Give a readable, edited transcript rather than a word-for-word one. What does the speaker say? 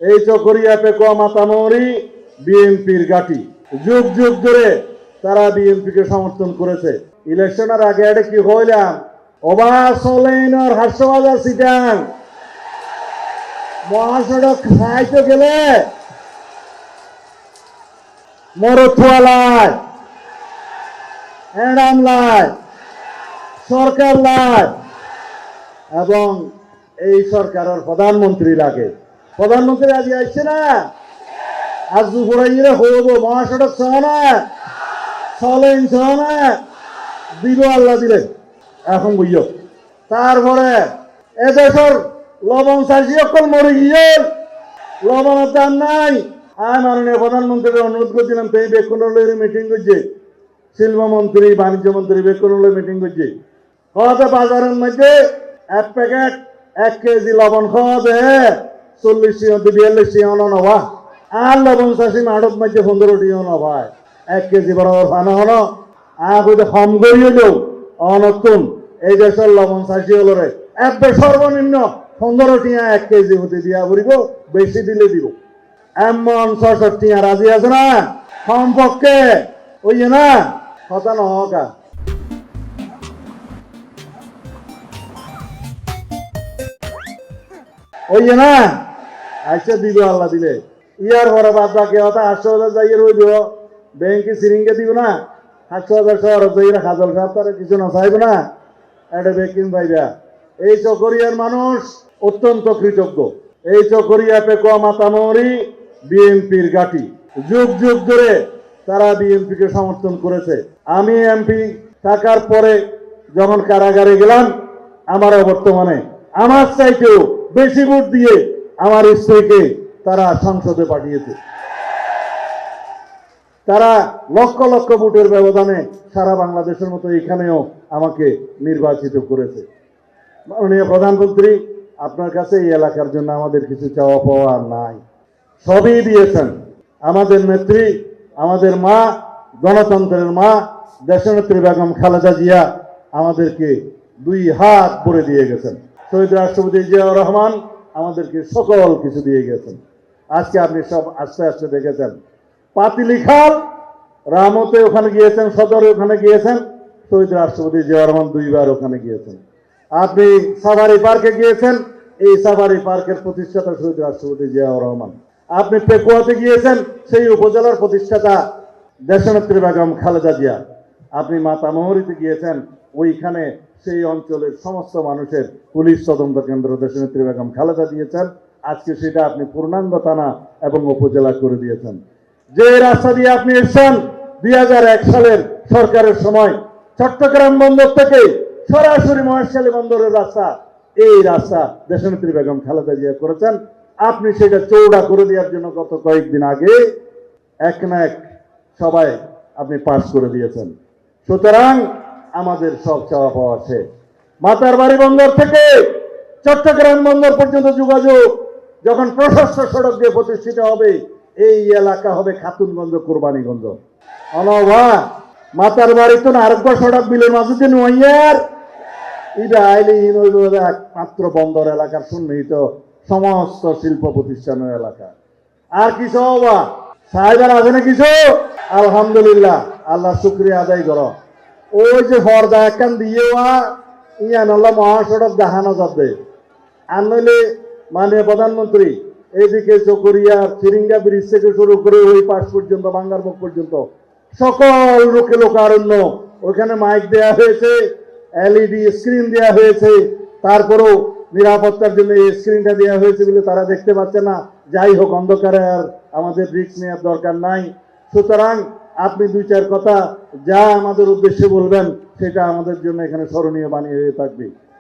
এই চকরিয়া পেকুয়া মাতামরি বিএনপির ঘাঁটি। যুগ যুগ ধরে তারা বিএনপিকে সমর্থন করেছে। ইলেকশনের আগে এটা কি হইলাম ওবা সলেনর হাস্যবাজার সিটাং মহাসড়ক খাইতে গেলে মরথুয়ালায় এড়ামলায় সরকার লাই এবং এই সরকারের প্রধানমন্ত্রী লাগে। প্রধানমন্ত্রী আজ আসছে না, আজ দুপুরে হইব মহাসড়ক সহ না চলেন সহ না দিব আল্লাহ দিলে এখন বুঝো। তারপরে এদেশের লবণ চাষি অকল মরে গিয়ে লবণের দাম নাই। আমি মাননীয় প্রধানমন্ত্রীর অনুরোধ করছিলাম সেই বেকুনলের মিটিং করছে, শিল্পমন্ত্রী বাণিজ্য মন্ত্রী বেকুনলের মিটিং করছে। হয়তো বাজারের মধ্যে এক প্যাকেট 1 কেজি লবণ খাওয়া দেয় 40-42 টিয়া নবা, আর লবণ চাষি মাঠত মধ্যে 15 টিয়া নভায় 1 কেজি বরাবর ফানো হলো। আর যদি কম করিয়ে দেও অনতুন এই দেশের লবণ চাষি হলো রে একবার সর্বনিম্ন 15 টিয়া 1 কেজি হতে দিয়া পড়িব, বেশি দিলে দিব। এমন 66 টিয়া রাজি আছে না কমপক্ষে ওই না কথা নহকা ওই না আইসা দিব আল্লাহ দিলে। ইয়ার পরে বাদ বাকি হতা 800,000 যাইয়ে রইল ব্যাংকে সিরিঙ্গে দিব না 800,000 শহর যাইয়ে খাজল সাহেব তারা কিছু না চাইব না এটা বেকিং পাইবা। এই চকরিয়ার মানুষ অত্যন্ত কৃতজ্ঞ। এই চকরিয়া পেকুয়া মাতামরি বিএনপির ঘাঁটি। যুগ যুগ ধরে তারা বিএনপিকে সমর্থন করেছে। আমি এমপি থাকার পরে যখন কারাগারে গেলাম আমার বর্তমানে আমার চাইতেও বেশি ভোট দিয়ে আমার স্ত্রীকে তারা সংসদে পাঠিয়েছে। তারা লক্ষ লক্ষ ভোটের ব্যবধানে সারা বাংলাদেশের মতো এখানেও আমাকে নির্বাচিত করেছে। মাননীয় প্রধানমন্ত্রী, আপনার কাছে এই এলাকার জন্য আমাদের কিছু চাওয়া পাওয়া নাই, সবই দিয়েছেন। আমাদের নেত্রী, আমাদের মা, গণতন্ত্রের মা দেশনেত্রী বেগম খালেদা জিয়া আমাদেরকে 2 হাত ভরে দিয়ে গেছেন। শহীদ রাষ্ট্রপতি জিয়াউর রহমান আমাদেরকে সকল কিছু দিয়ে গেছেন। আজকে আপনি সব আস্তে আস্তে দেখেছেন। পাতিলিখাল রামতে ওখানে গিয়েছেন, সদরে ওখানে গিয়েছেন, শহীদ রাষ্ট্রপতি জিয়াউর রহমান 2 বার ওখানে গিয়েছেন। আপনি সাফারি পার্কে গিয়েছেন, এই সাফারি পার্কের প্রতিষ্ঠাতা শহীদ রাষ্ট্রপতি জিয়াউর রহমান। আপনি পেকুয়াতে গিয়েছেন, সেই উপজেলার প্রতিষ্ঠাতা দেশনেত্রী বেগম খালেদা জিয়া। আপনি মাতামহরিতে গিয়েছেন, ওইখানে সেই অঞ্চলের সমস্ত মানুষের পুলিশ তদন্ত কেন্দ্র দেশনেত্রী বেগম খালেদা দিয়েছেন। আজকে সেটা আপনি পূর্ণাঙ্গ থানা এবং উপজেলা করে দিয়েছেন। যে রাস্তা দিয়ে আপনি এসেছেন 2001 সালের সরকারের সময় চট্টগ্রাম বন্দর থেকে সরাসরি মহেশখালী বন্দরের রাস্তা, এই রাস্তা দেশনেত্রী বেগম খালেদা জিয়া করেছেন। আপনি সেটা চৌড়া করে দেওয়ার জন্য গত কয়েকদিন আগে এক না এক সবাই আপনি পাস করে দিয়েছেন। সুতরাং আমাদের সব চাওয়া পাওয়া আছে। মাতারবাড়ি বন্দর থেকে চট্টগ্রাম বন্দর পর্যন্ত যোগাযোগ যখন প্রশস্ত সড়ক দিয়ে প্রতিষ্ঠিত হবে, এই এলাকা হবে খাতুনগঞ্জ, কোরবানীগঞ্জ। অনবা মাতারবাড়ি তো আরেকবার সড়ক বিলের মাঝে দিয়ে নয়ার এটা আইলে একমাত্র বন্দর এলাকার সন্নিহিত সমস্ত শিল্প প্রতিষ্ঠানের এলাকা। আর কিছু হবা সাহেবের আছে না কিছু? আলহামদুলিল্লাহ, আল্লাহ শুক্রিয়া আদায় করো। ওই যে ফর্দা একখান দিয়ে ইয়ান আল্লাহ মহাসড়ক দেখানো যাবে। আর নইলে মাননীয় প্রধানমন্ত্রী এইদিকে চকরিয়া চিরিঙ্গা ব্রিজ থেকে শুরু করে ওই পাশ পর্যন্ত বাঙ্গারমুখ পর্যন্ত সকল লোকারণ্য ওখানে মাইক দেওয়া হয়েছে, এলইডি স্ক্রিন দেওয়া হয়েছে। তারপরেও নিরাপত্তার জন্য এই স্ক্রিনটা দেওয়া হয়েছে বলে তারা দেখতে পাচ্ছে না। যাই হোক, অন্ধকারে আর আমাদের রিস্ক নেওয়ার দরকার নাই। সুতরাং আপনি 2-4 কথা যা আমাদের উদ্দেশ্যে বলবেন সেটা আমাদের জন্য এখানে স্মরণীয় বাণী হয়ে থাকবে।